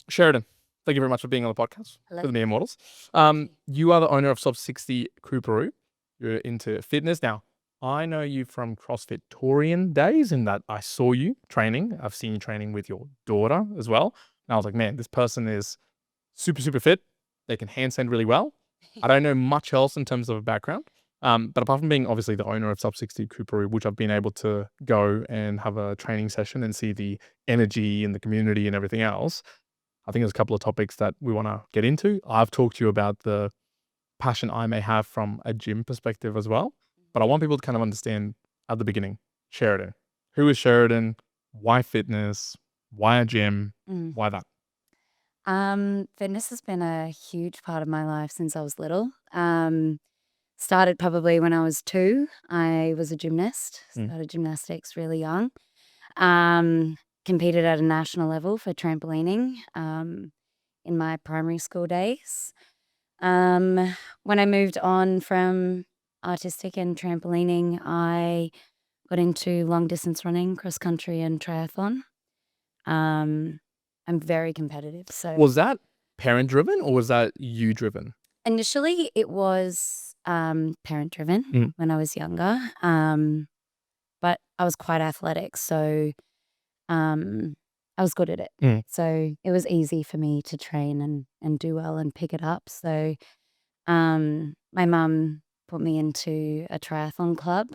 Sheridan, thank you very much for being on the podcast Hello. with me and Models. You are the owner of SUB-60 Coorparoo. You're into fitness. Now, I know you from CrossFitorian days in that I saw you training. I've seen you training with your daughter as well. And I was like, man, this person is super, super fit. They can handstand really well. I don't know much else in terms of a background. But apart from being obviously the owner of SUB-60 Coorparoo, which I've been able to go and have a training session and see the energy and the community and everything else, I think there's a couple of topics that we want to get into. I've talked to you about the passion I may have from a gym perspective as well, but I want people to kind of understand at the beginning, Sheridan. Who is Sheridan? Why fitness? Why a gym? Why that? Fitness has been a huge part of my life since I was little. Started probably when I was 2. I was a gymnast. Started gymnastics really young. Competed at a national level for trampolining in my primary school days. When I moved on from artistic and trampolining, I got into long distance running, cross country, and triathlon. I'm very competitive. So Was that parent driven or was that you driven? initially it was parent driven when I was younger, but I was quite athletic, so I was good at it. So it was easy for me to train and do well and pick it up. So my mum put me into a triathlon club.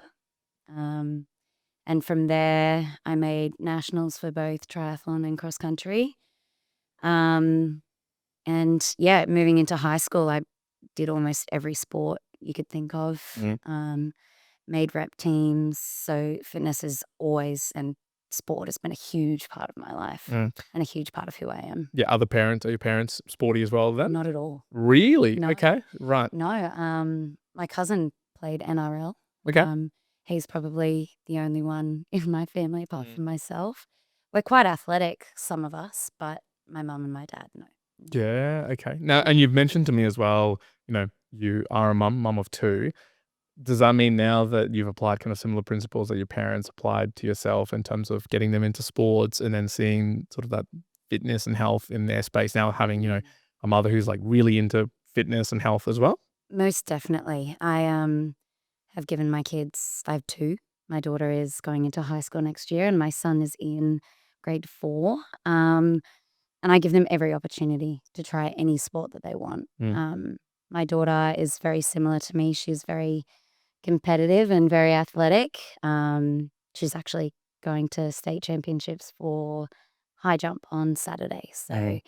And from there, I made nationals for both triathlon and cross country. And yeah, moving into high school, I did almost every sport you could think of. Made rep teams. So fitness is always, and sport has been a huge part of my life and a huge part of who I am. Yeah, are your parents sporty as well then? Not at all. Really? No. Okay, right. No, my cousin played NRL. Okay. He's probably the only one in my family apart from myself. We're quite athletic, some of us, but my mum and my dad, no. Yeah, okay. Now, and you've mentioned to me as well, you are a mum of 2. Does that mean now that you've applied kind of similar principles that your parents applied to yourself in terms of getting them into sports and then seeing sort of that fitness and health in their space, now having, a mother who's like really into fitness and health as well? Most definitely. I have given my kids, I have 2. My daughter is going into high school next year and my son is in grade 4. And I give them every opportunity to try any sport that they want. My daughter is very similar to me. She's very competitive and very athletic. She's actually going to state championships for high jump on Saturday. So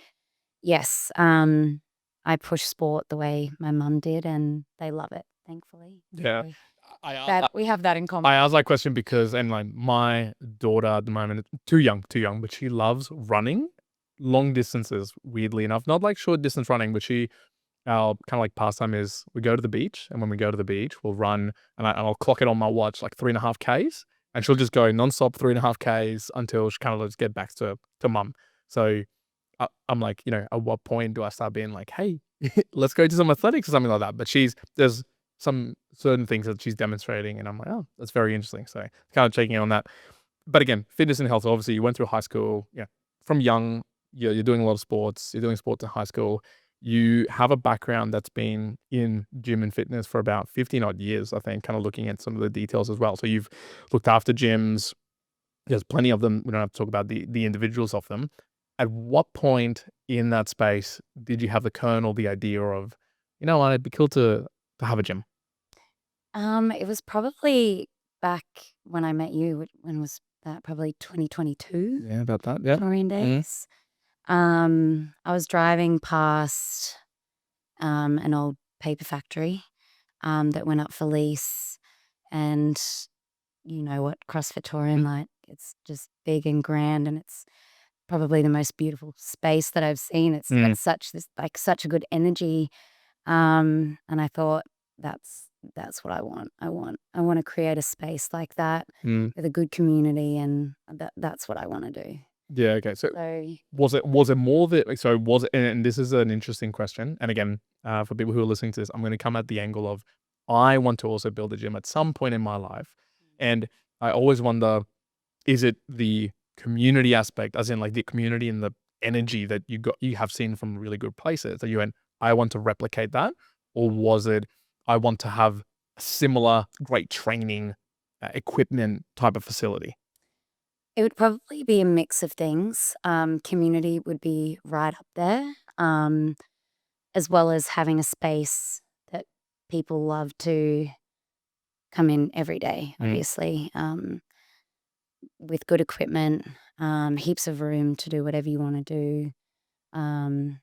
yes, I push sport the way my mum did and they love it, thankfully. Yeah. So we have that in common. I asked that question because, and like my daughter at the moment, too young, but she loves running long distances, weirdly enough. Not like short distance running, but our kind of like pastime is we go to the beach, and when we go to the beach, we'll run, and I'll clock it on my watch like 3.5 Ks, and she'll just go nonstop 3.5 Ks until she kind of just get back to mum. So I'm like, at what point do I start being like, hey, let's go to some athletics or something like that? But there's some certain things that she's demonstrating, and I'm like, oh, that's very interesting. So kind of checking in on that. But again, fitness and health, obviously you went through high school, from young, you're doing a lot of sports, you're doing sports in high school. You have a background that's been in gym and fitness for about 15 odd years, I think, kind of looking at some of the details as well. So you've looked after gyms. There's plenty of them. We don't have to talk about the individuals of them. At what point in that space did you have the kernel, the idea of, what, it'd be cool to have a gym? It was probably back when I met you. When was that? Probably 2022. Yeah, about that. Yeah. Victorian days. I was driving past an old paper factory that went up for lease, and you know what CrossFitorian, like, it's just big and grand, and it's probably the most beautiful space that I've seen. It's got such a good energy, and I thought that's what I want. I want to create a space like that with a good community, and that's what I want to do. Yeah. Okay. So was it more that, so was it, and this is an interesting question. And again, for people who are listening to this, I'm going to come at the angle of, I want to also build a gym at some point in my life. And I always wonder, is it the community aspect, as in like the community and the energy that you have seen from really good places that you went, I want to replicate that? Or was it, I want to have a similar great training equipment type of facility? It would probably be a mix of things. Community would be right up there, as well as having a space that people love to come in every day, Mm. obviously, with good equipment, heaps of room to do whatever you want to do, no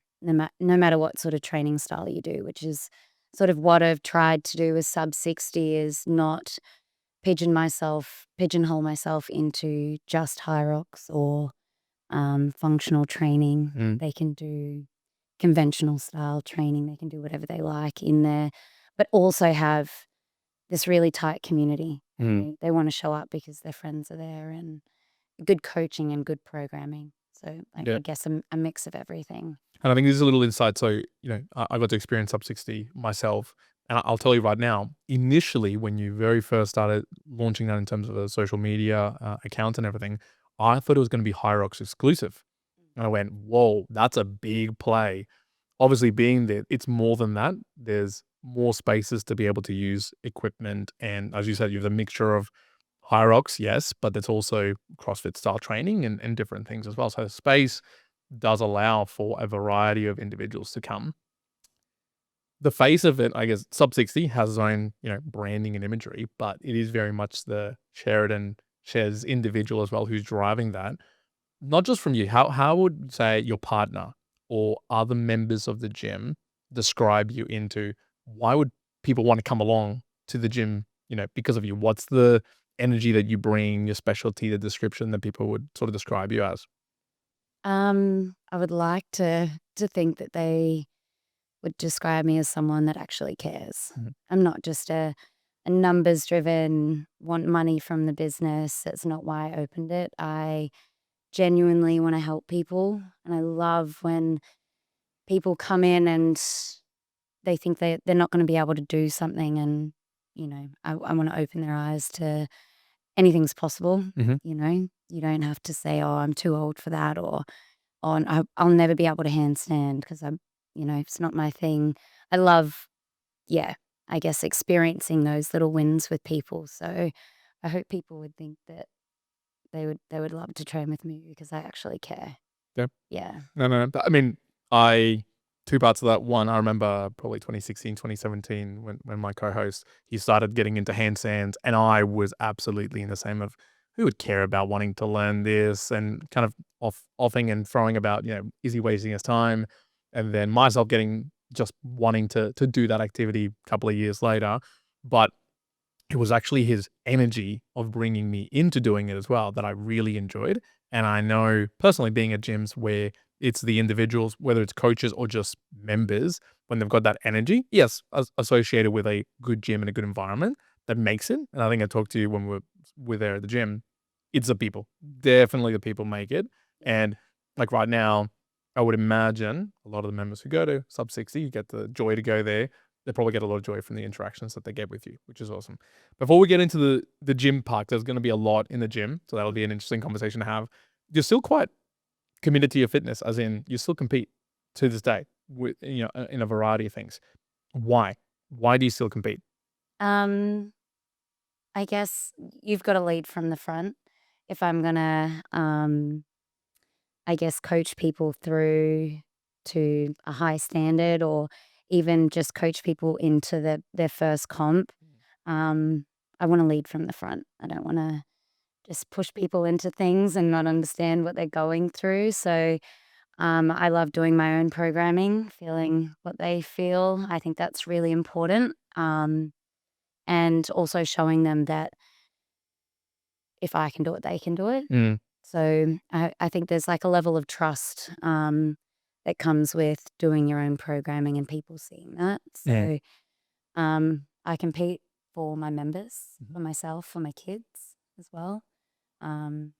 matter what sort of training style you do, which is sort of what I've tried to do with SUB-60 is not pigeonhole myself into just HYROX or functional training. Mm. They can do conventional style training. They can do whatever they like in there, but also have this really tight community. Mm. They want to show up because their friends are there and good coaching and good programming. So Yeah. I guess a mix of everything. And I think this is a little insight. So, I got to experience SUB-60 myself. And I'll tell you right now, initially, when you very first started launching that in terms of a social media account and everything, I thought it was going to be HYROX exclusive. And I went, whoa, that's a big play. Obviously, being that it's more than that, there's more spaces to be able to use equipment. And as you said, you have a mixture of HYROX, yes, but there's also CrossFit style training and different things as well. So space does allow for a variety of individuals to come. The face of it, I guess, SUB-60 has its own, branding and imagery, but it is very much the Sheridan Shez individual as well who's driving that. Not just from you. How would, say, your partner or other members of the gym describe you into why would people want to come along to the gym, because of you? What's the energy that you bring, your specialty, the description that people would sort of describe you as? I would like to think that they would describe me as someone that actually cares. Mhm. I'm not just a numbers driven, want money from the business. That's not why I opened it. I genuinely want to help people. And I love when people come in and they think they're not going to be able to do something. And, I want to open their eyes to anything's possible. Mhm. You don't have to say, oh, I'm too old for that, or I'll never be able to handstand because it's not my thing. I love, yeah, I guess experiencing those little wins with people. So I hope people would think that they would love to train with me because I actually care. Yeah. Yeah. No, no, but I mean, I two parts of that. One, I remember probably 2016, 2017 when my co-host, he started getting into handstands, and I was absolutely in the same of who would care about wanting to learn this and kind of offing and throwing about, is he wasting his time? And then myself getting just wanting to do that activity a couple of years later. But it was actually his energy of bringing me into doing it as well that I really enjoyed. And I know personally being at gyms where it's the individuals, whether it's coaches or just members, when they've got that energy, yes, associated with a good gym and a good environment that makes it. And I think I talked to you when we're there at the gym. It's the people. Definitely the people make it. And like right now, I would imagine a lot of the members who go to SUB-60, you get the joy to go there. They probably get a lot of joy from the interactions that they get with you, which is awesome. Before we get into the gym part, there's going to be a lot in the gym, so that'll be an interesting conversation to have. You're still quite committed to your fitness, as in you still compete to this day with in a variety of things. Why? Why do you still compete? Um, I guess you've got to lead from the front. If I'm gonna, I guess, coach people through to a high standard, or even just coach people into their first comp, I want to lead from the front. I don't want to just push people into things and not understand what they're going through. So I love doing my own programming, feeling what they feel. I think that's really important. And also showing them that if I can do it, they can do it. Mm, So I think there's like a level of trust that comes with doing your own programming and people seeing that. mm, So I compete for my members, mhm. for myself, for my kids as well.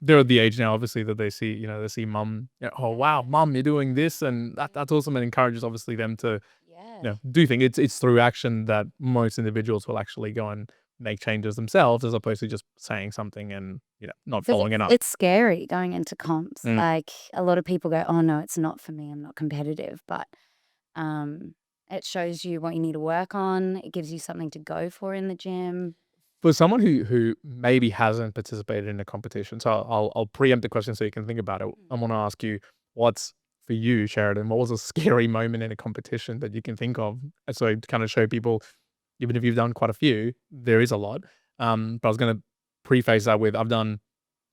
They're at the age now, obviously, that they see, they see mum. Oh wow, mum, you're doing this, and that's awesome, and encourages obviously them to Yeah. do things. It's through action that most individuals will actually go and make changes themselves as opposed to just saying something and, not 'Cause following it up. it's scary going into comps. Mm. Like, a lot of people go, "Oh, no, it's not for me. I'm not competitive." But, um, it shows you what you need to work on. It gives you something to go for in the gym. For someone who maybe hasn't participated in a competition, so I'll preempt the question so you can think about it. I wanna ask you, what's for you, Sheridan, what was a scary moment in a competition that you can think of? So to kinda show people, even if you've done quite a few, there is a lot. But I was gonna preface that with I've done,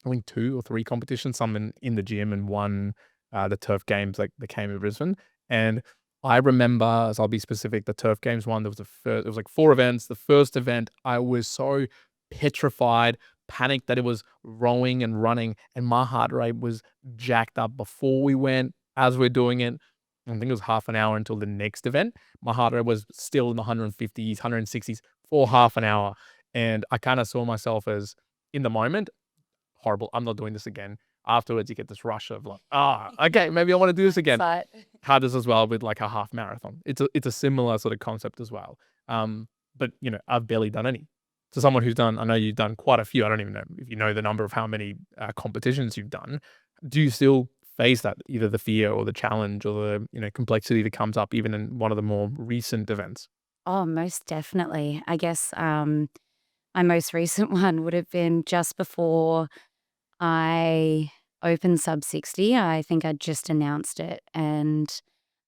I think 2 or 3 competitions, some in the gym and one, the turf games, like, that came in Brisbane, and I remember, so I'll be specific, the turf games one, there was it was, like, 4 events. The first event, I was so petrified, panicked that it was rowing and running, and my heart rate was jacked up before we went, as we're doing it. I think it was half an hour until the next event. My heart rate was still in the 150s, 160s for half an hour, and I kinda saw myself as, in the moment, horrible. I'm not doing this again. Afterwards, you get this rush of like, okay, maybe I want to do this again. Hindsight. Had this as well with like a half marathon. It's a similar sort of concept as well. But I've barely done any. So someone who's done, I know you've done quite a few. I don't even know if you know the number of how many competitions you've done. Do you still face that, either the fear or the challenge or the complexity that comes up even in one of the more recent events? Oh, most definitely. I guess, my most recent one would have been just before I opened SUB-60. I think I just announced it, and,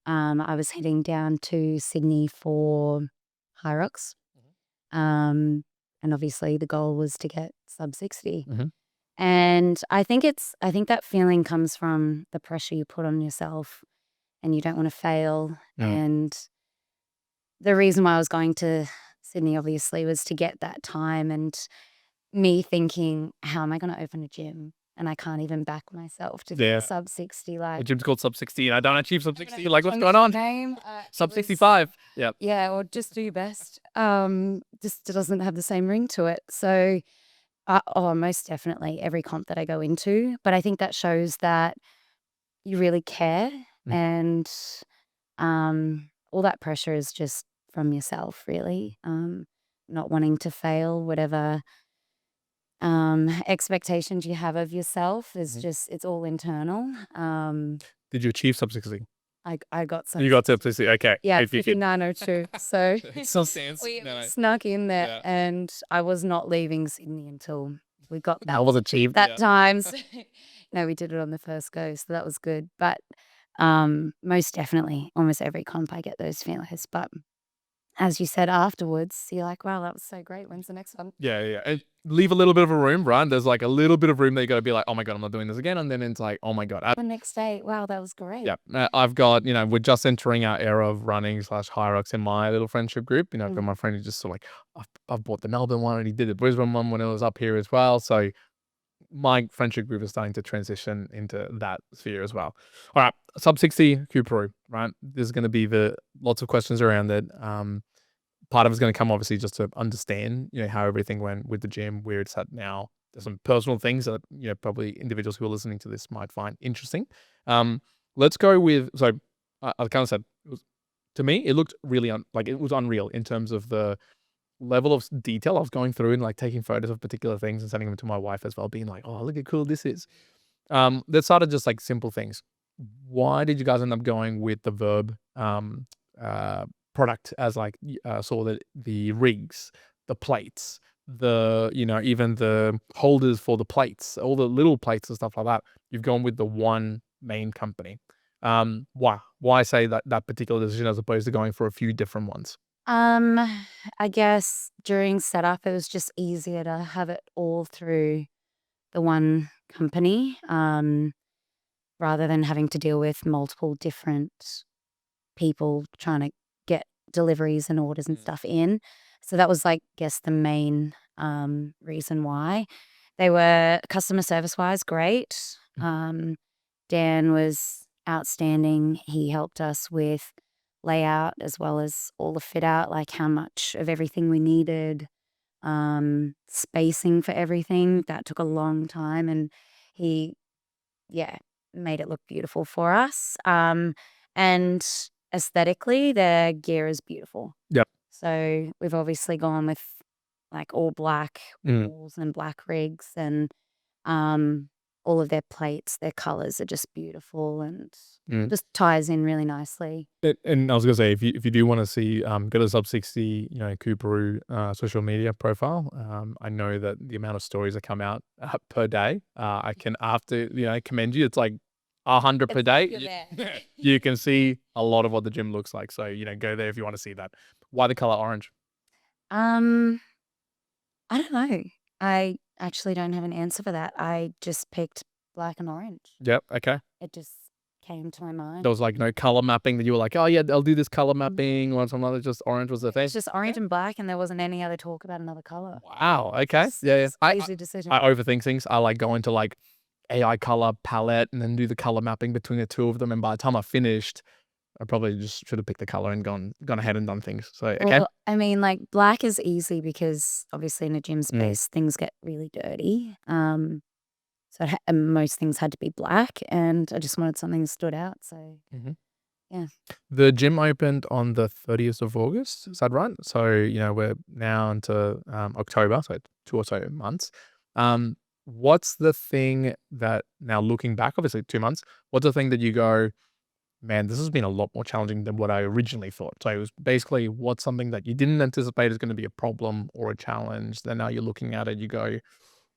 I was heading down to Sydney for HYROX, and obviously the goal was to get SUB-60. Mm-hmm. And I think that feeling comes from the pressure you put on yourself, and you don't wanna fail, Mm. and the reason why I was going to Sydney obviously was to get that time, and me thinking, "How am I gonna open a gym?" And I can't even back myself to Yeah. SUB-60, The like, gym's called Sub-60 and I don't achieve I'm gonna Sub-60. Like, what's change going the on? name, it was Sub-65. Yeah. yeah, or just do your best. Just doesn't have the same ring to it. So, oh, most definitely every comp that I go into, but I think that shows that you really care, Mm. and, all that pressure is just from yourself, really, not wanting to fail, whatever, expectations you have of yourself is Mhm. just it's all internal. Did you achieve Sub-60? I got You got SUB-60. Sub-60. Okay. Yeah, If you could. 5902. So It still stands. we No, no. snuck in there, Yeah. and I was not leaving Sydney until we got That was achieved. that Yeah. times. No, we did it on the first go, so that was good. But, most definitely, almost every comp I get those feelings, but as you said afterwards, you're like, "Wow, that was so great. When's the next one?" Yeah, yeah. And leave a little bit of a room, right? There's like a little bit of room that you gotta be like, "Oh my god, I'm not doing this again." And then it's like, "Oh my god." The next day, "Wow, that was great." Yeah. I've got, we're just entering our era of running slash HYROX in my little friendship group. I've got my friend who just sort of like, I've bought the Melbourne one and he did the Brisbane one when it was up here as well. So my friendship group is starting to transition into that sphere as well. All right, Sub-60 Coorparoo, right? There's going to be the lots of questions around it. Part of it's going to come obviously just to understand, how everything went with the gym, where it's at now. There's some personal things that probably individuals who are listening to this might find interesting. Um, let's go with I kind of said it was, to me it looked really like it was unreal in terms of the level of detail I was going through and like taking photos of particular things and sending them to my wife as well, being like, "Oh, look how cool this is." That started just like simple things. Why did you guys end up going with the Verb uh, product as like saw the rigs, the plates, the even the holders for the plates, all the little plates and stuff like that? You've gone with the one main company. Why? Why say that particular decision as opposed to going for a few different ones? Um, I guess during setup, it was just easier to have it all through the one company, rather than having to deal with multiple different people trying to get deliveries and orders and Mm. stuff in. So that was, like, guess the main, reason why. They were customer service-wise great. Dan was outstanding. He helped us with layout as well as all the fit out, like how much of everything we needed, spacing for everything. That took a long time, and he, yeah, made it look beautiful for us. And aesthetically, their gear is beautiful. Yep. So we've obviously gone with like all black Mm. walls and black rigs, and all of their plates, their colors are just beautiful and Mm. just ties in really nicely. And I was gonna say, if you do want to see, go to SUB-60, Coorparoo social media profile. I know that the amount of stories that come out per day, I can commend you. It's like 100 per day. You're there. You can see a lot of what the gym looks like. So go there if you want to see that. Why the color orange? Um, I don't know. I actually don't have an answer for that. I just picked black and orange. Yep. Okay. It just came to my mind. There was like no color mapping that you were like, oh yeah, I'll do this color mapping or something like that. Just orange was the thing. It's just orange and black, and there wasn't any other talk about another color. Wow. Okay. Just Yeah. lazy decision. I overthink things. I like go into like AI color palette and then do the color mapping between the two of them. And by the time I finished, I probably just should have picked the color and gone ahead and done things. So okay. Well, I mean, like black is easy because obviously in a gym space things get really dirty. So most things had to be black, and I just wanted something that stood out. So yeah. The gym opened on the 30th of August. Is that right? So we're now into October, so 2 or so months. What's the thing that now looking back, obviously 2 months, what's the thing that you go, man, this has been a lot more challenging than what I originally thought. So it was basically what's something that you didn't anticipate is going to be a problem or a challenge. Then now you're looking at it, you go,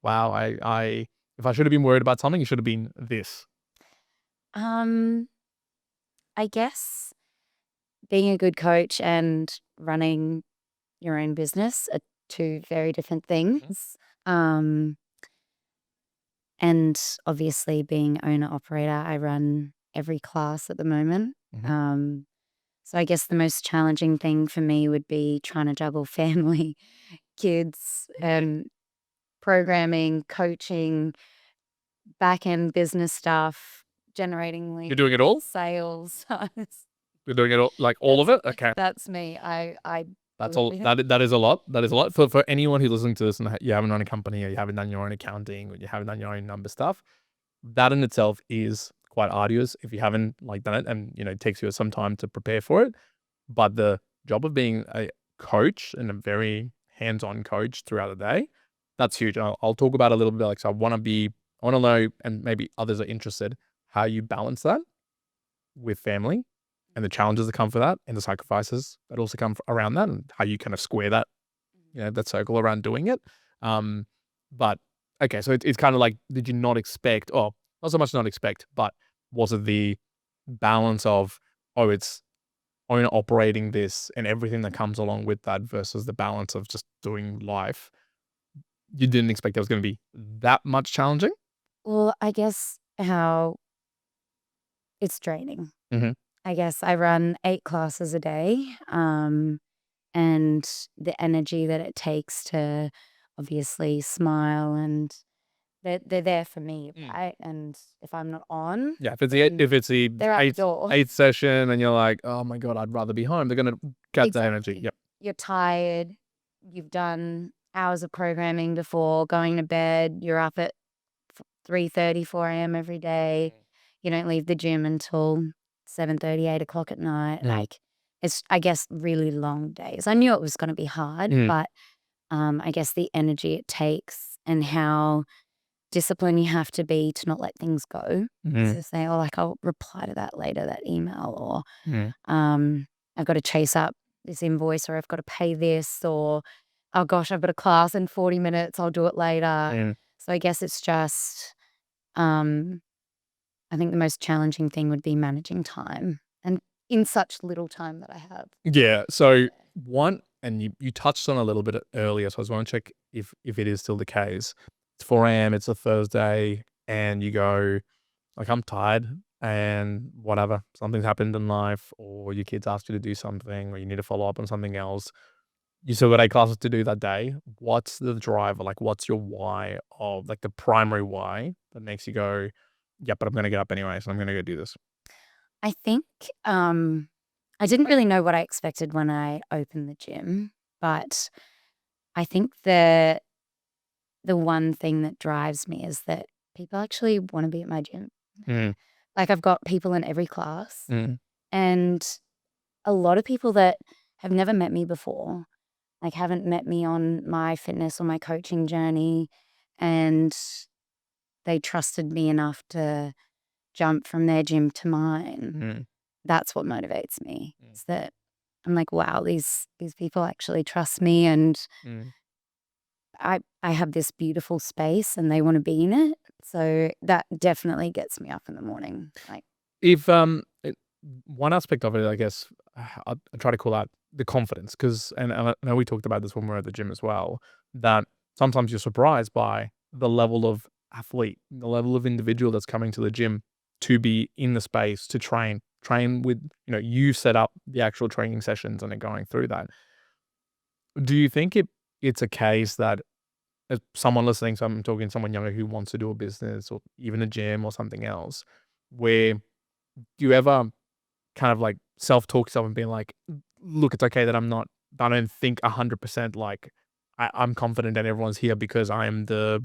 wow, I if I should have been worried about something, it should have been this. I guess being a good coach and running your own business are two very different things. And obviously being owner operator, I run every class at the moment. So I guess the most challenging thing for me would be trying to juggle family, kids, and programming, coaching, back end business stuff, generating leads. You're doing it all? Sales. You're doing it all, like all of it? Okay. That's me. I That's do all. everything. That is a lot. That is a lot for anyone who's listening to this and you haven't run a company or you haven't done your own accounting or you haven't done your own number stuff. That in itself is quite arduous if you haven't like done it, and it takes you some time to prepare for it. But the job of being a coach and a very hands-on coach throughout the day, that's huge. And I'll talk about it a little bit. Like, so I want to know, and maybe others are interested, how you balance that with family and the challenges that come for that and the sacrifices that also come around that, and how you kind of square that, that circle around doing it. But okay, so it's kind of like, did you not expect, or not so much not expect, but was it the balance of, it's owner operating this and everything that comes along with that versus the balance of just doing life? You didn't expect it was going to be that much challenging? Well, I guess how it's draining. I guess I run 8 classes a day, and the energy that it takes to obviously smile, and they're there for me, right? And if I'm not on, Yeah, if it's the they're out the door. eighth session and you're like, oh my God, I'd rather be home, they're gonna cut the energy. Exactly. Yep. You're tired. You've done hours of programming before going to bed. You're up at 3:30, 4 a.m. every day. You don't leave the gym until 7:30, 8 o'clock at night. Like, it's, I guess, really long days. I knew it was going to be hard, but I guess the energy it takes and how disciplined you have to be to not let things go. To say, oh, like, I'll reply to that later, that email, or I've got to chase up this invoice, or I've got to pay this, or oh gosh, I've got a class in 40 minutes, I'll do it later. So I guess it's just, I think the most challenging thing would be managing time, and in such little time that I have. Yeah. So one, and you touched on a little bit earlier, so I was going to check if it is still the case. It's 4 a.m., it's a Thursday, and you go, like, I'm tired and whatever, something's happened in life, or your kids asked you to do something, or you need to follow up on something else. You still got 8 classes to do that day. What's the driver? Like, what's your why of, like, the primary why that makes you go, yeah, but I'm going to get up anyway, so I'm going to go do this? I think I didn't really know what I expected when I opened the gym, but I think the one thing that drives me is that people actually want to be at my gym. Like, I've got people in every class, and a lot of people that have never met me before like haven't met me on my fitness or my coaching journey, and they trusted me enough to jump from their gym to mine. Mm. That's what motivates me. Is that I'm like, wow, these people actually trust me, and Mm. I have this beautiful space and they want to be in it. So that definitely gets me up in the morning. Like, If one aspect of it, I guess, I try to call out the confidence because, and I know we talked about this when we were at the gym as well, that sometimes you're surprised by the level of athlete, the level of individual that's coming to the gym to be in the space to train with, you set up the actual training sessions and they're going through that. Do you think it's a case that as someone listening, so I'm talking to someone younger who wants to do a business or even a gym or something else, where do you ever kind of like self-talk yourself and being like, look, it's okay that I don't think 100% like I'm confident that everyone's here because I am the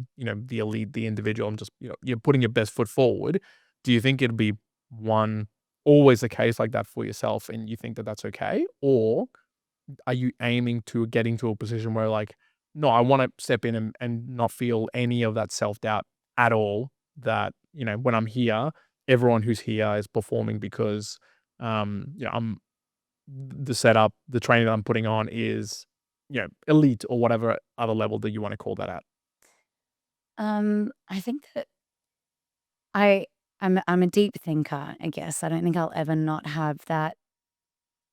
elite, the individual. I'm just, you're putting your best foot forward. Do you think it'd be one always the case like that for yourself and you think that that's okay? Or are you aiming to getting to a position where like, no, I want to step in and not feel any of that self-doubt at all that, when I'm here, everyone who's here is performing because, I'm the setup, the training that I'm putting on is, elite or whatever other level that you want to call that at. I think that I I'm a deep thinker, I guess. I don't think I'll ever not have that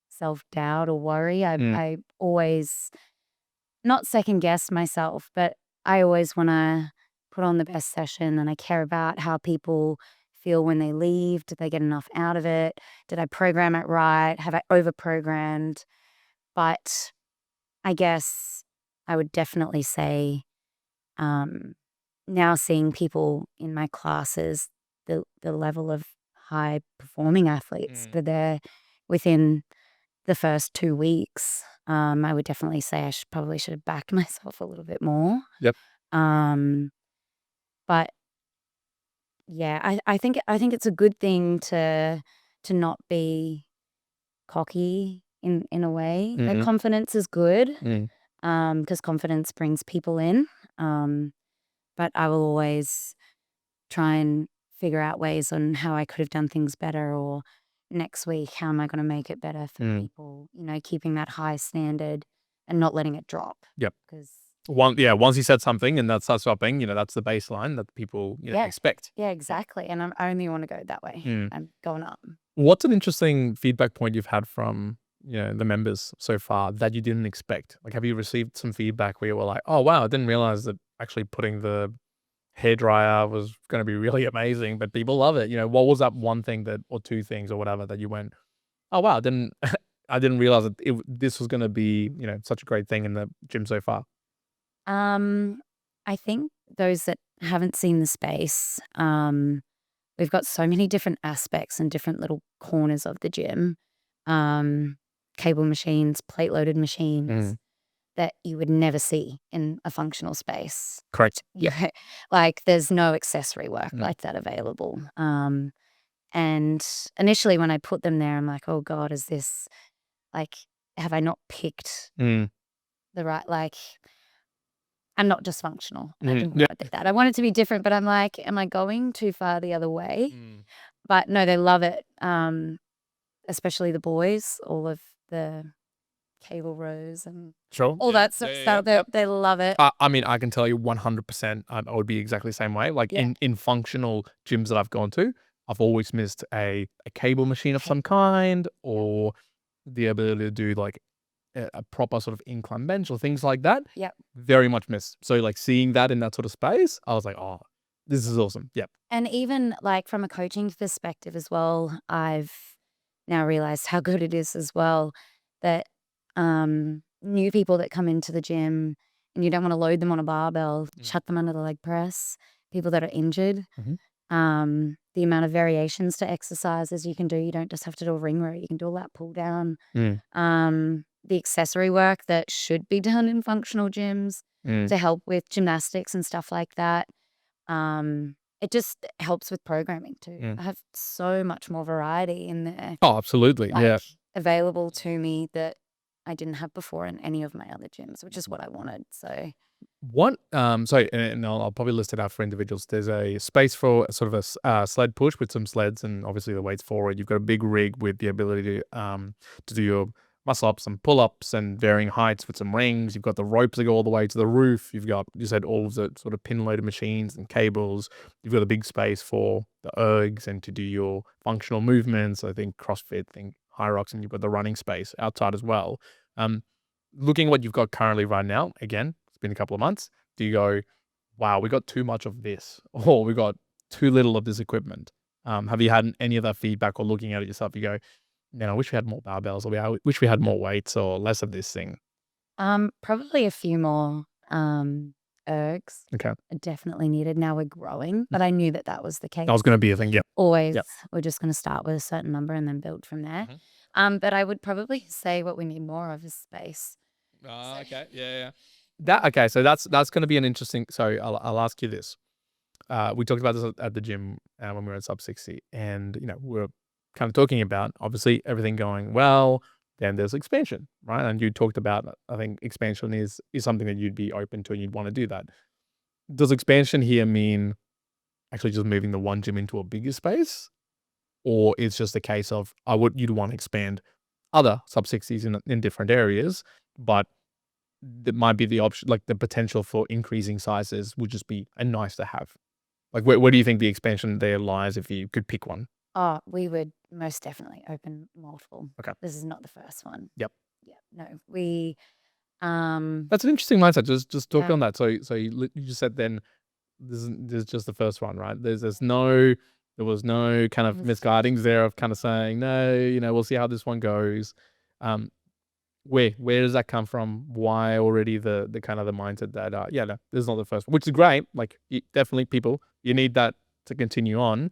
self-doubt or worry. Mm, I always not second guess myself, but I always want to put on the best session, and I care about how people feel when they leave. Did they get enough out of it? Did I program it right? Have I over programmed? But I guess I would definitely say, um, now seeing people in my classes, the level of high performing athletes mm, that they're within the first 2 weeks, I would definitely say I probably should have backed myself a little bit more. yep. Um, but yeah, I think it's a good thing to not be cocky in a way. That Mm, confidence is good, mm, because confidence brings people in. Um, but I will always try and figure out ways on how I could have done things better, or next week, how am I going to make it better for mm, people? Keeping that high standard and not letting it drop. yep. Because, Once you said something and that starts dropping, that's the baseline that people, yeah, expect. yeah, Yeah. exactly. And I only want to go that way. Mm. I'm going up. What's an interesting feedback point you've had from, the members so far that you didn't expect? Like, have you received some feedback where you were like, "Oh, wow, I didn't realize that actually putting the hairdryer was gonna be really amazing, but people love it." What was that one thing that or 2 things or whatever that you went, "Oh, wow, I didn't I didn't realize that this was gonna be, such a great thing in the gym so far." Um, I think those that haven't seen the space, we've got so many different aspects and different little corners of the gym. Um, Cable machines, plate loaded machines Mm, that you would never see in a functional space. correct. Yeah, like there's no accessory work Mm, like that available. And initially when I put them there, I'm like, oh God, is this like, have I not picked mm, the right, like, I'm not dysfunctional. And I didn't yeah. want it that. I want it to be different, but I'm like, am I going too far the other way? Mm. But no, they love it. Especially the boys, all of the cable rows and Sure. all Yeah. that Yeah, sort of yeah, yeah. stuff. Yep. They love it. I mean, I can tell you 100%, I would be exactly the same way. Like, Yeah. in functional gyms that I've gone to, I've always missed a cable machine of Okay. some kind Yep. or the ability to do, like, a proper sort of incline bench or things like that. Yep. Very much missed. So, like, seeing that in that sort of space, I was like, "Oh, this is awesome." Yep. And even like from a coaching perspective as well, I've now realized how good it is as well that new people that come into the gym and you don't want to load them on a barbell, Mm, chuck them under the leg press, people that are injured, mhm, the amount of variations to exercises you can do. You don't just have to do a ring row, you can do a lat pull down. mm, The accessory work that should be done in functional gyms mm, to help with gymnastics and stuff like that. It just helps with programming too. mm. I have so much more variety in there, Oh, absolutely. like Yeah. available to me that I didn't have before in any of my other gyms, which is what I wanted. So What, sorry, and I'll probably list it out for individuals. There's a space for sort of a sled push with some sleds and obviously the weights forward. You've got a big rig with the ability to do your muscle ups and pull ups and varying heights with some rings. You've got the ropes that go all the way to the roof. You've got, you said, all of the sort of pin loaded machines and cables. You've got a big space for the ergs and to do your functional movements. I think CrossFit, think HYROX, and you've got the running space outside as well. Um, Looking at what you've got currently right now, again, it's been a couple of months. Do you go, wow, we got too much of this, or we got too little of this equipment? Have you had any of that feedback, or looking at it yourself, you go, man, I wish we had more barbells, or wish we had more weights, or less of this thing? probably a few more ergs Okay, are definitely needed. Now we're growing, but I knew that that was the case. that was going to be a thing. Yeah. Always, Yep. we're just going to start with a certain number and then build from there. Mhm. But I would probably say what we need more of is space. Okay. Yeah. That okay. So that's going to be an interesting. So I'll ask you this. We talked about this at the gym when we were at SUB-60, and we're kind of talking about obviously everything going well. Then there's expansion, right? And you talked about, I think expansion is something that you'd be open to and you'd want to do that. Does expansion here mean actually just moving the one gym into a bigger space, or it's just a case of you'd want to expand other SUB-60s in different areas, but there might be the option, like the potential for increasing sizes would just be a nice to have. Like, where do you think the expansion there lies if you could pick one? Oh, we would most definitely open multiple. Okay. This is not the first one. Yep. Yeah. No, we That's an interesting mindset. Just talk Yeah. on that. So you just said then there's just the first one, right? There was no kind of misguidings there of kind of saying, no, we'll see how this one goes. Um, where does that come from? Why already the kind of the mindset that yeah, no, this is not the first one, which is great. Like, definitely people, you need that to continue on.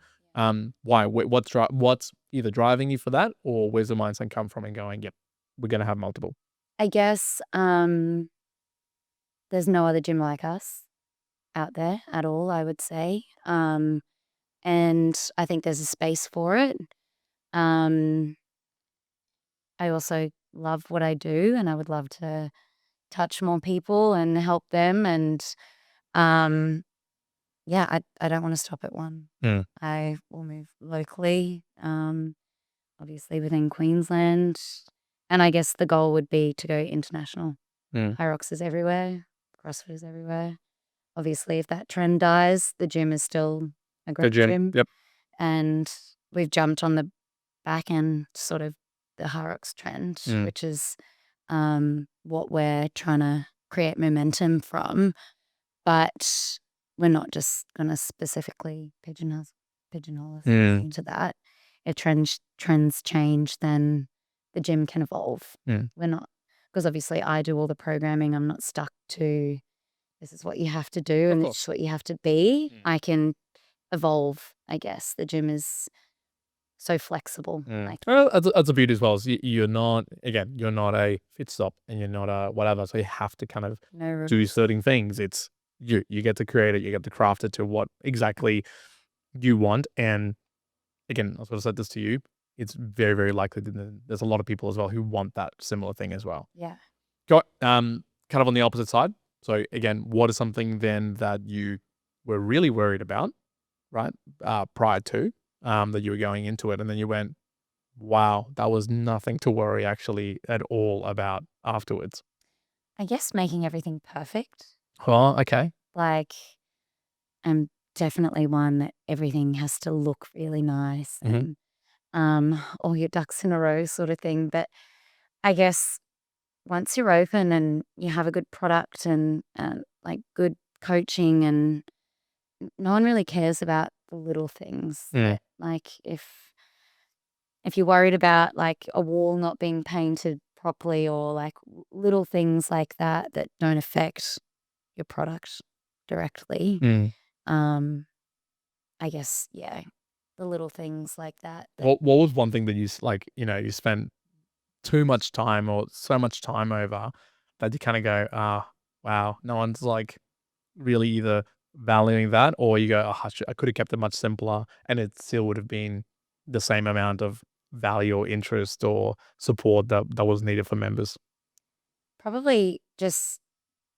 Why? What's either driving you for that, or where's the mindset come from and going, yep, we're gonna have multiple. I guess there's no other gym like us out there at all, I would say. And I think there's a space for it. I also love what I do, and I would love to touch more people and help them. And yeah, I don't want to stop at one. Mm. I will move locally, obviously within Queensland. And I guess the goal would be to go international. Mm. HYROX is everywhere. CrossFit is everywhere. Obviously, if that trend dies, the gym is still a great gym. Yep. And we've jumped on the back end, sort of the HYROX trend, which is what we're trying to create momentum from. But we're not just going to specifically pigeonhole us into that. If trends change, then the gym can evolve. We're not, because obviously I do all the programming. I'm not stuck to this is what you have to do and this is what you have to be. I can evolve, I guess. The gym is so flexible. Well, that's a beauty as well. Is you're not a fit stop and you're not a whatever. So you have to kind of do certain things. It's you get to create it. You get to craft it to what exactly you want. And again, I sort of said this to you. It's very, very likely that there's a lot of people as well who want that similar thing as well. Yeah. Got kind of on the opposite side. So again, what is something then that you were really worried about, right? Prior to that you were going into it, and then you went, wow, that was nothing to worry actually at all about afterwards. I guess making everything perfect. Oh, okay. Like, I'm definitely one that everything has to look really nice and all your ducks in a row sort of thing. But I guess once you're open and you have a good product and like good coaching, and no one really cares about the little things. Like if you're worried about like a wall not being painted properly, or like little things like that that don't affect your product directly. I guess, yeah, the little things like that. What was one thing that you you spent too much time or so much time over that you kind of go, wow, no one's like really either valuing that, or you go, oh, I could have kept it much simpler and it still would have been the same amount of value or interest or support that was needed for members. Probably just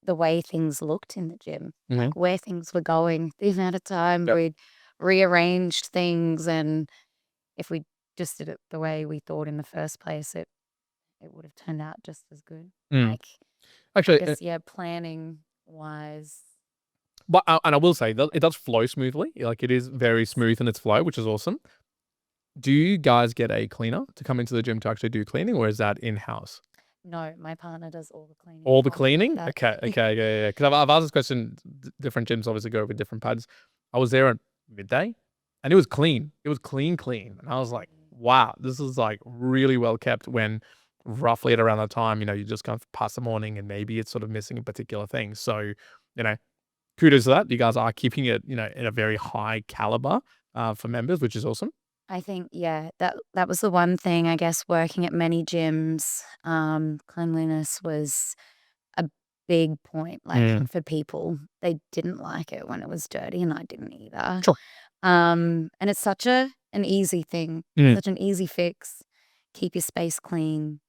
the way things looked in the gym, Mhm. like where things were going, the amount of time Yep. we'd rearranged things, and if we just did it the way we thought in the first place, it would have turned out just as good. Mm. Like, Actually, I guess, yeah, planning wise. but and I will say that it does flow smoothly. Like it is very smooth in its flow, which is awesome. Do you guys get a cleaner to come into the gym to actually do cleaning, or is that in house? No, my partner does all the cleaning. All the Oh, cleaning? that. Okay, yeah. Because I've asked this question. Different gyms obviously go with different pads. I was there at midday, and it was clean. It was clean, and I was like, "Wow, this is like really well kept." When roughly at around that time, you just kind of past the morning, and maybe it's sort of missing a particular thing. So, you know, kudos to that. You guys are keeping it, in a very high caliber for members, which is awesome. I think, yeah, that was the one thing, I guess, working at many gyms, cleanliness was a big point, like, Mm. for people. They didn't like it when it was dirty, and I didn't either. Sure. And it's such an easy thing, Mm. such an easy fix. Keep your space clean,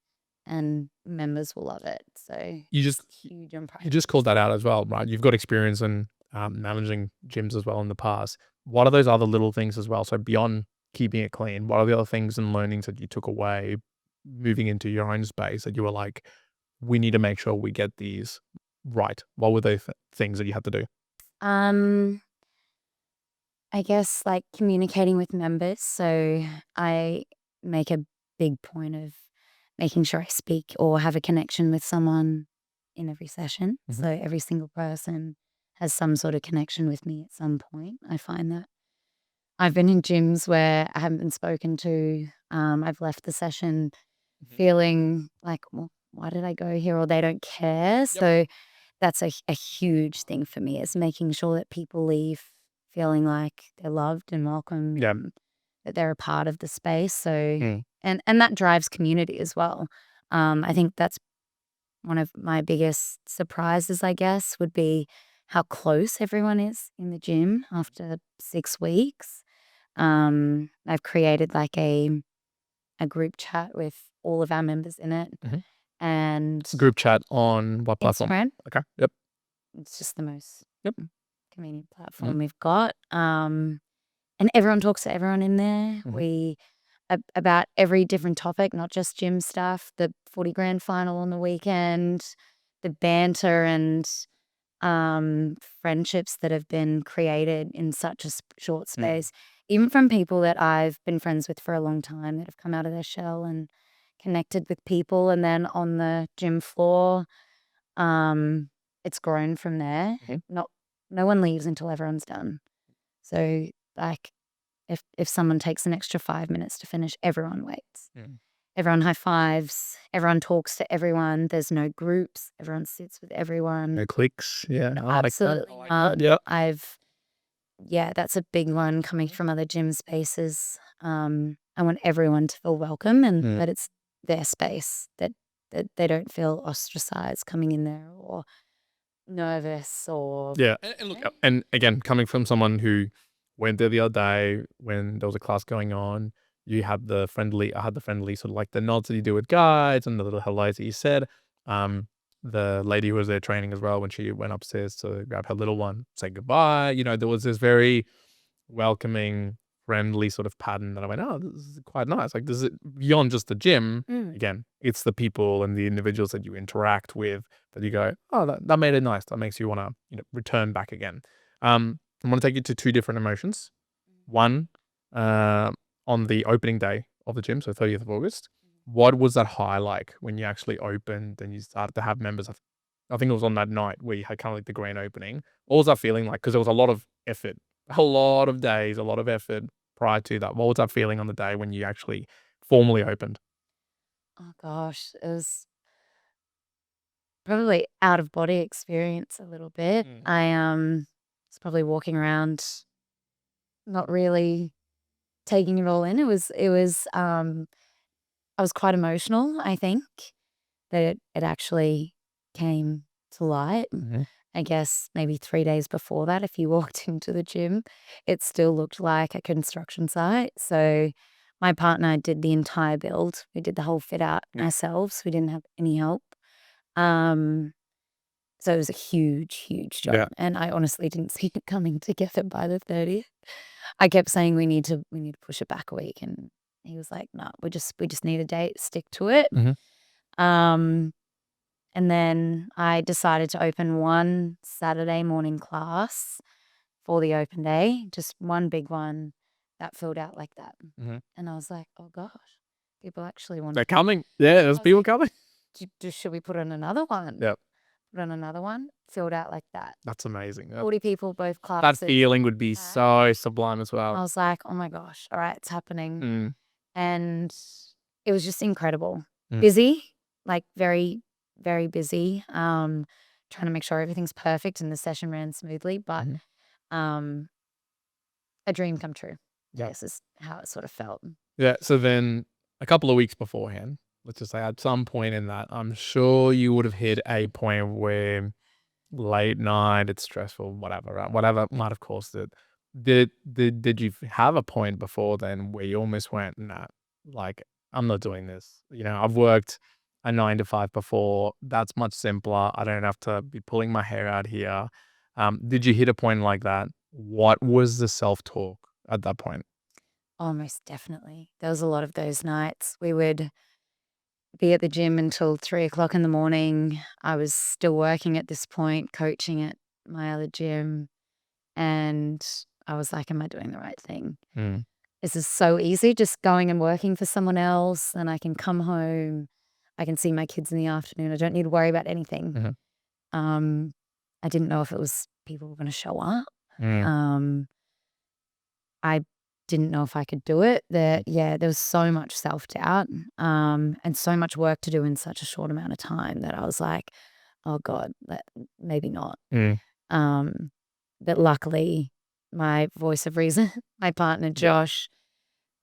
and members will love it. So You just it's huge on You just called that out as well, right? You've got experience in managing gyms as well in the past. What are those other little things as well? So beyond keeping it clean, what are the other things and learnings that you took away moving into your own space that you were like, we need to make sure we get these right? What were those things that you had to do? Um, I guess, like, communicating with members. So I make a big point of making sure I speak or have a connection with someone in every session. Mhm. So every single person has some sort of connection with me at some point. I find that I've been in gyms where I haven't been spoken to. I've left the session Mhm. feeling like, well, why did I go here? Or they don't care. Yep. So that's a huge thing for me, is making sure that people leave feeling like they're loved and welcome, Yeah. and that they're a part of the space. So Mm. and that drives community as well. I think that's one of my biggest surprises, I guess, would be how close everyone is in the gym after 6 weeks. I've created like a group chat with all of our members in it, Mhm. and It's a group chat on what platform? Instagram. Okay. Yep. It's just the most Yep. convenient Mhm. platform we've got. And everyone talks to everyone in there. Mhm. We about every different topic, not just gym stuff. The 40 grand final on the weekend, the banter and friendships that have been created in such a short Mm. space, even from people that I've been friends with for a long time, that have come out of their shell and connected with people. And then on the gym floor, it's grown from there. Mhm. No one leaves until everyone's done. So, like, if someone takes an extra 5 minutes to finish, everyone waits. Mm. Everyone high fives, everyone talks to everyone, there's no groups, everyone sits with everyone. No cliques. Yeah. No, I like that. absolutely I like not. that. Yep. Yeah, that's a big one coming from other gym spaces. I want everyone to feel welcome, and Mm. that it's their space, that they don't feel ostracized coming in there or nervous or. Yeah, and look, and again, coming from someone who went there the other day when there was a class going on, I had the friendly sort of like the nods that you do with guides and the little hellos that you said. The lady who was there training as well, when she went upstairs to grab her little one, say goodbye. There was this very welcoming, friendly sort of pattern that I went, oh, this is quite nice. Like, this is beyond just the gym. Mm. Again, it's the people and the individuals that you interact with that you go, oh, that made it nice. That makes you want to, return back again. I want to take you to two different emotions. One, uh, on the opening day of the gym, so 30th of August. What was that high like when you actually opened and you started to have members? I think it was on that night where you had kind of like the grand opening. What was that feeling like? Because there was a lot of effort, a lot of days, a lot of effort prior to that. What was that feeling on the day when you actually formally opened? Oh gosh, it was probably out of body experience a little bit. Mm. I was probably walking around not really taking it all in. I was quite emotional, I think, that it actually came to light. Mhm. I guess maybe 3 days before that, if you walked into the gym, it still looked like a construction site. So my partner did the entire build. We did the whole fit out Mm. ourselves. We didn't have any help. Um, so it was a huge job. Yeah. And I honestly didn't see it coming together by the 30th. I kept saying we need to push it back a week, and he was like, "No, we just need a date, stick to it." Um, and then I decided to open one Saturday morning class for the open day, just one big one that filled out like that. And I was like, "Oh gosh, people actually want They're to." coming. Yeah, there's was people like, coming. Should we put on another one? Yep. Put on another one, filled out like that. That's amazing. 40 people, both That classes. feeling would be Yeah. so sublime as I well. was like, "Oh my gosh, all right, it's happening." Mm. And it was just incredible. Mm. Busy, like very, very busy. Trying to make sure everything's perfect and the session ran smoothly, but a dream come true. I Yep. guess is how it sort of felt. Yeah. So then a couple of weeks beforehand, let's just say at some point in that, I'm sure you would have hit a point where late night, it's stressful, whatever, right? Whatever might have caused it. Did you have a point before then where you almost went, nah, like I'm not doing this. You know, I've worked a 9 to 5 before. That's much simpler. I don't have to be pulling my hair out here. Did you hit a point like that? What was the self-talk at that point? Oh, most definitely. There was a lot of those nights. We would be at the gym until 3 o'clock in the morning. I was still working at this point, coaching at my other gym. And I was like, am I doing the right thing? Mm. This is so easy, just going and working for someone else, and I can come home. I can see my kids in the afternoon. I don't need to worry about anything. I didn't know if it was people were going to show up. Um, I didn't know if I could do it. There was so much self-doubt, and so much work to do in such a short amount of time that I was like, "Oh God, maybe not." But luckily, my voice of reason, my partner Josh,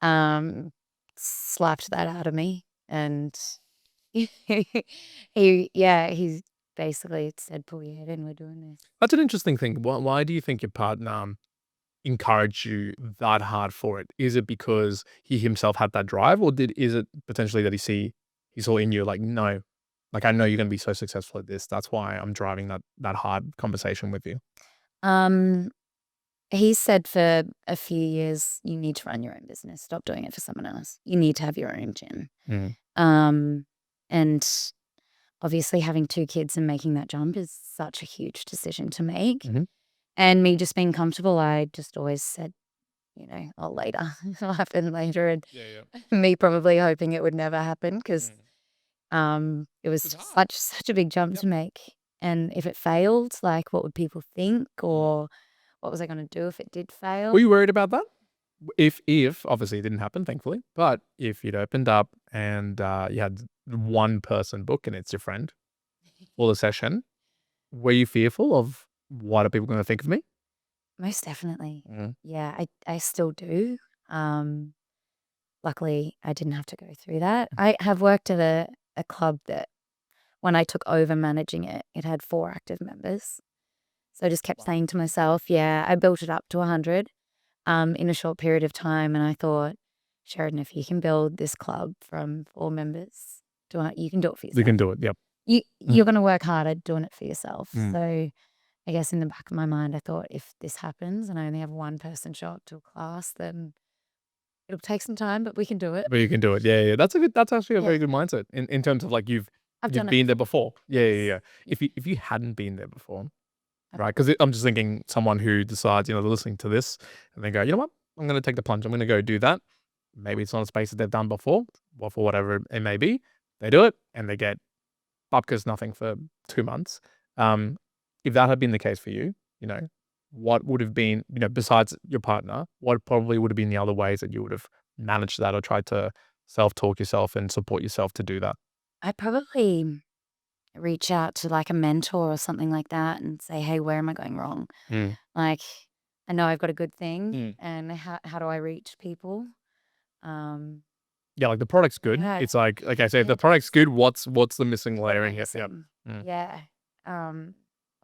slapped that out of me, and he basically said, "Pull your head in, we're doing this." That's an interesting thing. Why do you think your partner encouraged you that hard for it? Is it because he himself had that drive, or is it potentially that he saw in you like, no, like I know you're gonna be so successful at this. That's why I'm driving that hard conversation with you. Um, he said for a few years, "You need to run your own business. Stop doing it for someone else. You need to have your own gym." And obviously having 2 kids and making that jump is such a huge decision to make. And me just being comfortable, I just always said, "Oh, later. It'll happen later." And Yeah. me probably hoping it would never happen because it was It's hard. such a big jump Yep. to make. And if it failed, like, what would people think, or what was I gonna do if it did fail? Were you worried about that? If obviously it didn't happen, thankfully, but if you'd opened up and you had one person book and it's your friend for the session, were you fearful of what are people going to think of me? Most definitely. Mm. Yeah, I still do. Luckily, I didn't have to go through that. I have worked at a club that when I took over managing it, it had 4 active members. So I just kept saying to myself, yeah, I built it up to 100 in a short period of time. And I thought, Sheridan, if you can build this club from 4 members, you can do it for You yourself. can do it. Yep. You're going to work harder doing it for yourself. Mm. So I guess in the back of my mind, I thought if this happens and I only have one person show up to a class, then it'll take some time, but we can do it. But you can do it. Yeah. That's actually a Yeah. very good mindset in terms of like you've done it been there before. before. Yeah. Yes. If you hadn't been there before, Okay. right? Because I'm just thinking someone who decides, they're listening to this and they go, you know what? I'm going to take the plunge. I'm going to go do that. Maybe it's not a space that they've done before, or for whatever it may be. They do it and they get bupkis nothing for 2 months. If that had been the case for you, what would have been, besides your partner, what probably would have been the other ways that you would have managed that or tried to self-talk yourself and support yourself to do that? I'd probably reach out to like a mentor or something like that and say, hey, where am I going wrong? Like, I know I've got a good thing, and how do I reach people? Yeah, like the product's good. Yeah, It's like I say, if the yeah, product's good, what's the missing what am layer I in here? Yep. missing? Yeah.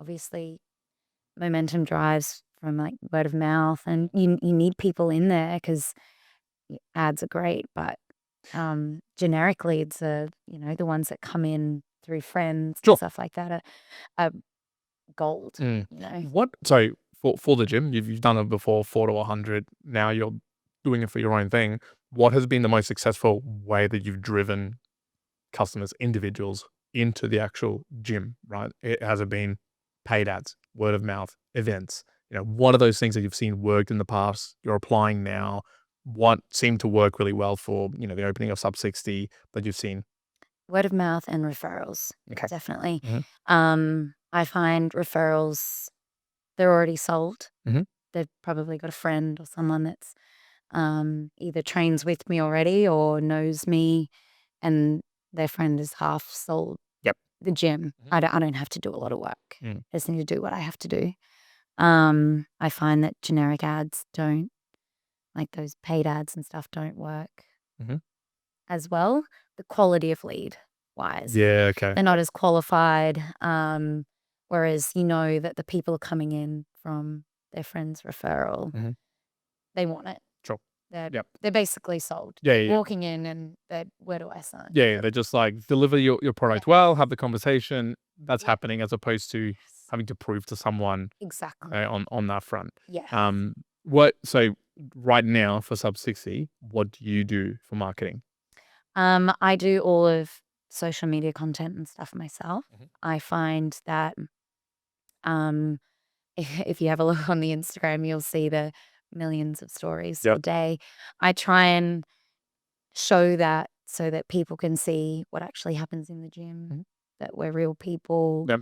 Obviously, momentum drives from like word of mouth, and you need people in there because ads are great, but generically, it's the ones that come in through friends Sure. and stuff like that are gold, Mm. you know. What? So for the gym, you've done it before, 4 to 100. Now you're doing it for your own thing. What has been the most successful way that you've driven customers, individuals into the actual gym, right? Has it been paid ads, word of mouth, events? What are those things that you've seen worked in the past, you're applying now? What seemed to work really well for, the opening of SUB-60 that you've seen? Word of mouth and referrals, Okay. definitely. Mhm. I find referrals, they're already sold. Mhm. They've probably got a friend or someone that's either trains with me already or knows me, and their friend is half sold Yep. the gym. Mhm. I don't have to do a lot of work. Mm. I just need to do what I have to do. I find that generic ads don't, like those paid ads and stuff, don't work Mhm. as well. The quality of lead wise, Yeah, okay. they're not as qualified. Whereas that the people are coming in from their friend's referral, Mhm. they want it. Sure. They're Yep. they're basically sold. Yeah, yeah, yeah. Walking in and they're, where do I sign? Yeah, yeah, they just, like, deliver your product Yeah. well, have the conversation, that's Yeah. happening as opposed to Yes. having to prove to someone, Exactly. on that front. Yes. So right now for SUB-60, what do you do for marketing? I do all of social media content and stuff myself. Mhm. I find that um, if you have a look on the Instagram, you'll see the millions of stories a Yep. day. I try and show that so that people can see what actually happens in the gym, Mhm. that we're real people. Yep.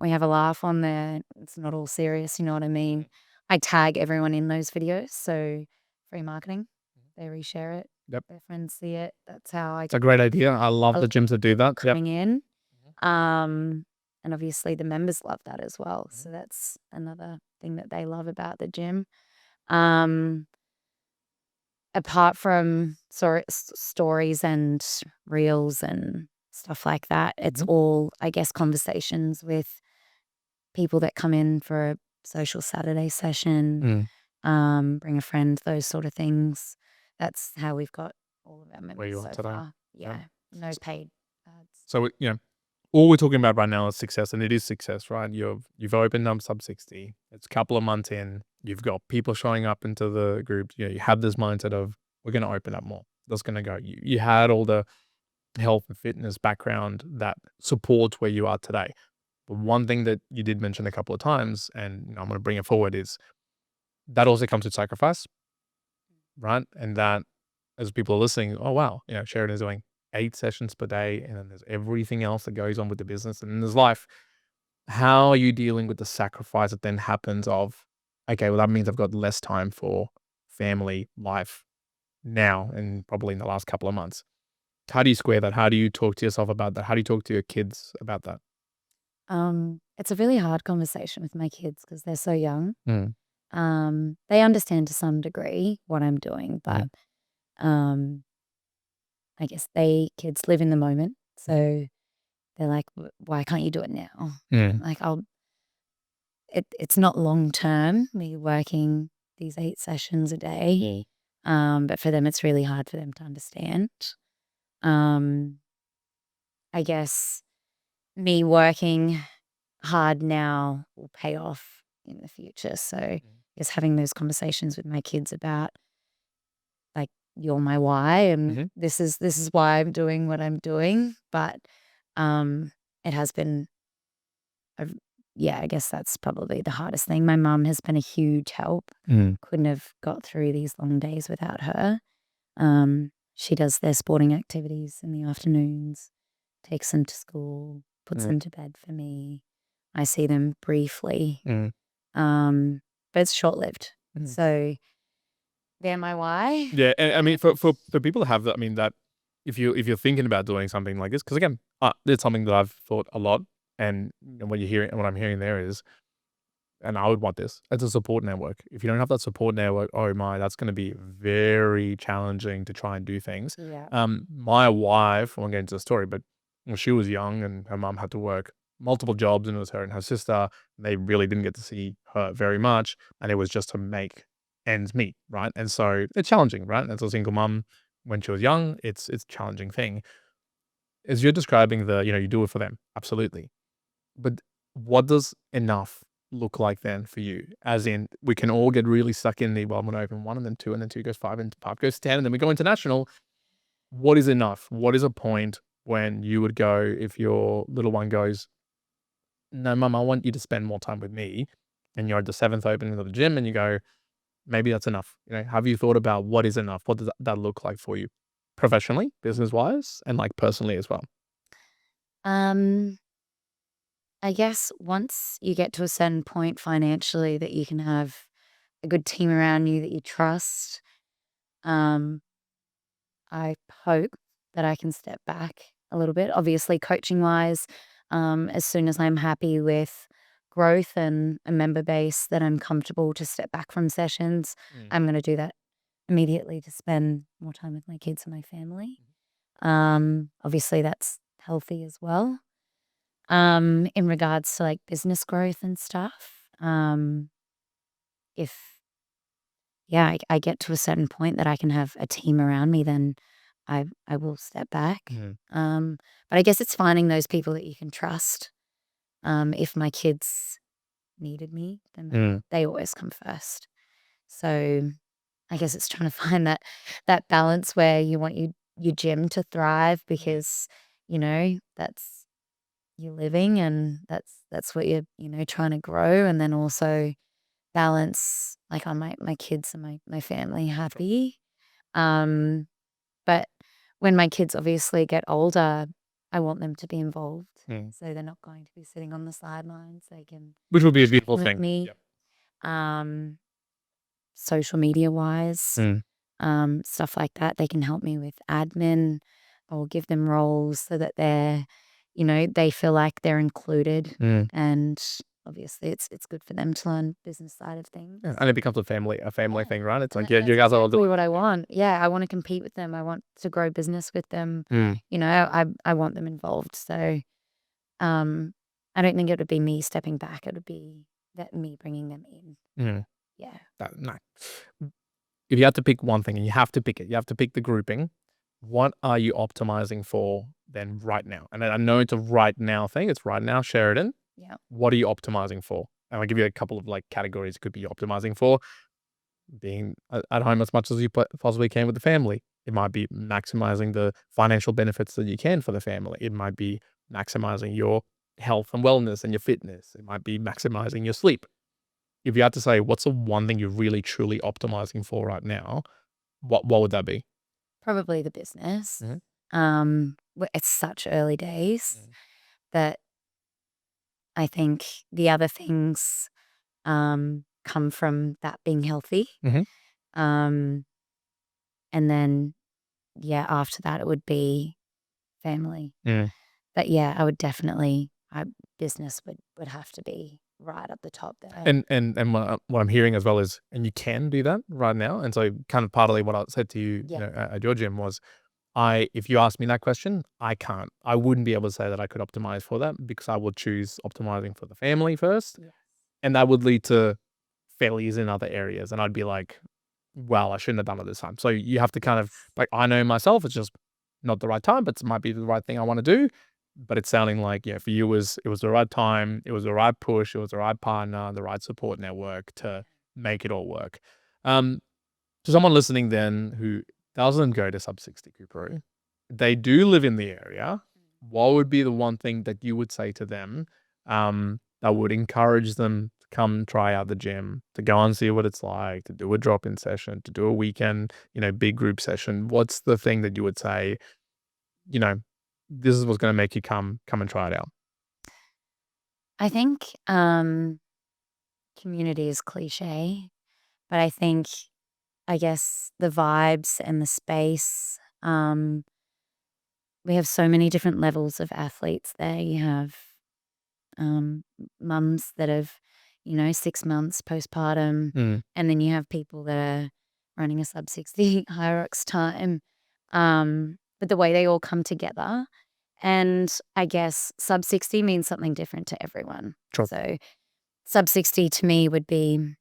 We have a laugh on there. It's not all serious, you know what I mean? Mhm. I tag everyone in those videos, so free marketing. Mhm. They reshare it. Yep. Their friends see it. That's how I It's a great idea. I love a the gyms that do that. Yep. coming in. Mhm. And obviously the members love that as well. Mhm. So that's another thing that they love about the gym. Um, Apart from stories and reels and stuff like that, it's Mhm. all, I guess, conversations with people that come in for a social Saturday session, Mm. bring a friend, those sort of things. That's how we've got all of our Where members you are so today. far. Yep. Yeah, no S paid ads. so, all we're talking about right now is success, and it is success, right? You've opened up SUB-60. It's a couple of months in. You've got people showing up into the groups. You have this mindset of, "We're gonna open up more. That's gonna go." You had all the health and fitness background that supports where you are today. But one thing that you did mention a couple of times, and I'm gonna bring it forward, is that also comes with sacrifice, right? And that as people are listening, "Oh, wow, Sheridan is doing 8 sessions per day, and then there's everything else that goes on with the business, and then there's life." How are you dealing with the sacrifice that then happens of, "Okay, well, that means I've got less time for family, life now and probably in the last couple of months." How do you square that? How do you talk to yourself about that? How do you talk to your kids about that? It's a really hard conversation with my kids because they're so young. Mm, They understand to some degree what I'm doing, but mhm, um, I guess kids live in the moment, mhm, so they're like, Why can't you do it now?" I'm mm, like, it's not long term, me working these 8 sessions a day. But for them, it's really hard for them to understand. Um, I guess me working hard now will pay off in the future. So just having those conversations with my kids about, like, you're my why, and mhm. this is why I'm doing what I'm doing. But it has been a, yeah, I guess that's probably the hardest thing. My mum has been a huge help. Mm, Couldn't have got through these long days without her. She does their sporting activities in the afternoons, takes them to school, puts mm, them to bed for me. I see them briefly, mm, but it's short-lived. mm. So they're my why. Yeah, and I mean, And for people to have that, I mean, that if you're thinking about doing something like this, because again, it's something that I've thought a lot, and what I'm hearing there is, and I would want this as a support network. If you don't have that support network, oh my, that's going to be very challenging to try and do things. yeah, My wife, I won't get into the story, but when she was young and her mum had to work multiple jobs, and it was her and her sister, they really didn't get to see her very much, and it was just to make ends meet, right? And so it's challenging, right? As a single mum, when she was young, it's a challenging thing. as you're describing you do it for them, absolutely. But what does enough look like then for you? As in, we can all get really stuck in the, well, I'm going to open one and then two and then two goes five and five goes 10 and then we go international. What is enough? What is a point when you would go, if your little one goes, no, mum, I want you to spend more time with me, and you're at the seventh opening of the gym and you go, maybe that's enough. Have you thought about what is enough? What does that look like for you professionally, business wise, and like personally as well? Um, I guess once you get to a certain point financially that you can have a good team around you that you trust, um, I hope that I can step back a little bit. Obviously, coaching wise, as soon as I'm happy with growth and a member base that I'm comfortable to step back from sessions, I'm going to do that immediately to spend more time with my kids and my family. Obviously, that's healthy as well. In regards to like business growth and stuff, if I get to a certain point that I can have a team around me, then I will step back. But I guess it's finding those people that you can trust. If my kids needed me, then they always come first. So I guess it's trying to find that balance where you want your gym to thrive because that's your living and that's what you're trying to grow, and then also balance like on my kids and my family happy. But when my kids obviously get older, I want them to be involved. So they're not going to be sitting on the sidelines. They can Which would be a beautiful with thing. me. Yep. Social media wise, stuff like that. They can help me with admin or give them roles so that they feel like they're included. And obviously it's good for them to learn business side of things. Yeah, and it becomes a family Yeah. thing, right? It's And like, yeah, that's you guys are all exactly doing what I want. Yeah, I want to compete with them. I want to grow business with them. I want them involved. So I don't think it would be me stepping back. It would be me bringing them in. Yeah. No. If you had to pick one thing, and you have to pick it, you have to pick the grouping. What are you optimizing for then right now? And I know it's a right now thing. It's right now, Sheridan. Yeah. What are you optimizing for? And I'll give you a couple of like categories you could be optimizing for. Being at home as much as you possibly can with the family. It might be maximizing the financial benefits that you can for the family. It might be maximizing your health and wellness and your fitness. It might be maximizing your sleep. If you had to say, what's the one thing you're really truly optimizing for right now, what would that be? Probably the business. It's such early days that I think the other things come from that being healthy. Um, and then, after that, it would be family. But I would definitely, business would have to be right up the top there. And what I'm hearing as well is, and you can do that right now. And so kind of partly what I said to you, at your gym was, if you ask me that question, I can't. I wouldn't be able to say that I could optimize for that because I would choose optimizing for the family first. Yes. And that would lead to failures in other areas. And I'd be like, well, I shouldn't have done it this time. So you have to kind of, like, I know myself, it's just not the right time, but it might be the right thing I want to do. But it's sounding like, for you, it was the right time, it was the right push, it was the right partner, the right support network to make it all work. To someone listening then who doesn't go to SUB-60 Coorparoo, they do live in the area, what would be the one thing that you would say to them that would encourage them to come try out the gym, to go and see what it's like, to do a drop-in session, to do a weekend, big group session? What's the thing that you would say, this is what's going to make you come and try it out? I think community is cliche, but I guess the vibes and the space. We have so many different levels of athletes there. You have mums that have, 6 months postpartum, and then you have people that are running a sub-60 HYROX time. But the way they all come together, and I guess sub-60 means something different to everyone. Sure. So sub-60 to me would be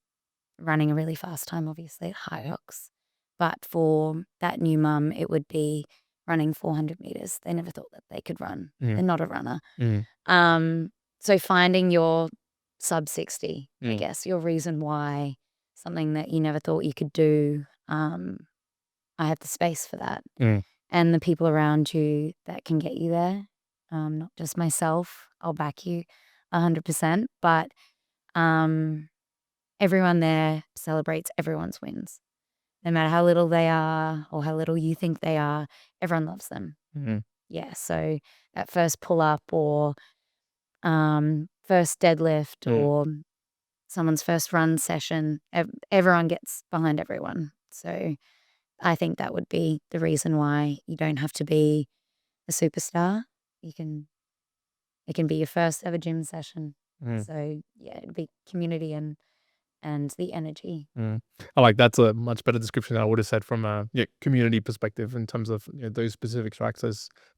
running a really fast time, obviously at HYROX. But for that new mum, it would be running 400 meters. They never thought that they could run. Mm. They're not a runner. Mm. So finding your sub-60, I Mm. guess, your reason why, something that you never thought you could do. I have the space for that. Mm. And the people around you that can get you there, not just myself. I'll back you 100%. But everyone there celebrates everyone's wins. No matter how little they are or how little you think they are, everyone loves them. Mm. Yeah, so that first pull-up or first deadlift Mm. or someone's first run session, everyone gets behind everyone. So I think that would be the reason why you don't have to be a superstar. It can be your first ever gym session. Mm. So yeah, it'd be community and the energy. Mm. I like that's a much better description than I would have said from a community perspective in terms of those specific tracks,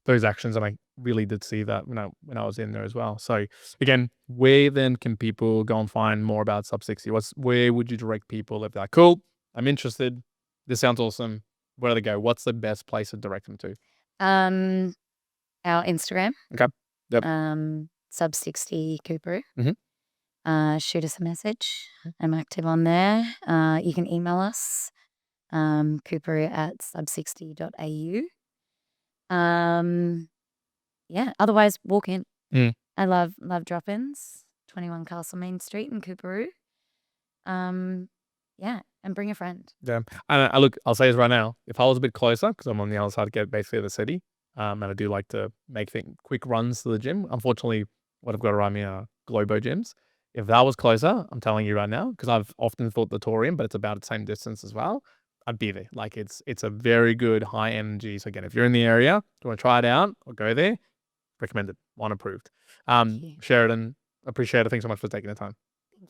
those actions, and I really did see that when I was in there as well. So again, where then can people go and find more about Sub-60? Where would you direct people if they're cool? I'm interested. This sounds awesome. Where do they go? What's the best place to direct them to? Our Instagram, Okay. Yep. Sub-60 Coorparoo. Mhm. Shoot us a message. I'm active on there. You can email us, coorparoo@sub60.au. Yeah, otherwise walk in. Mm. I love drop-ins. 21 Castle Main Street in Coorparoo. Yeah, and bring a friend. Yeah. And look, I'll say this right now. If I was a bit closer, because I'm on the other side, get basically the city, and I do like to make quick runs to the gym. Unfortunately, what I've got around me are Globo gyms. If that was closer, I'm telling you right now, because I've often thought the Torium, but it's about the same distance as well. I'd be there. Like it's a very good high energy. So again, if you're in the area, you want to try it out or go there, recommended, one approved. Thank you. Sheridan, appreciate it. Thanks so much for taking the time.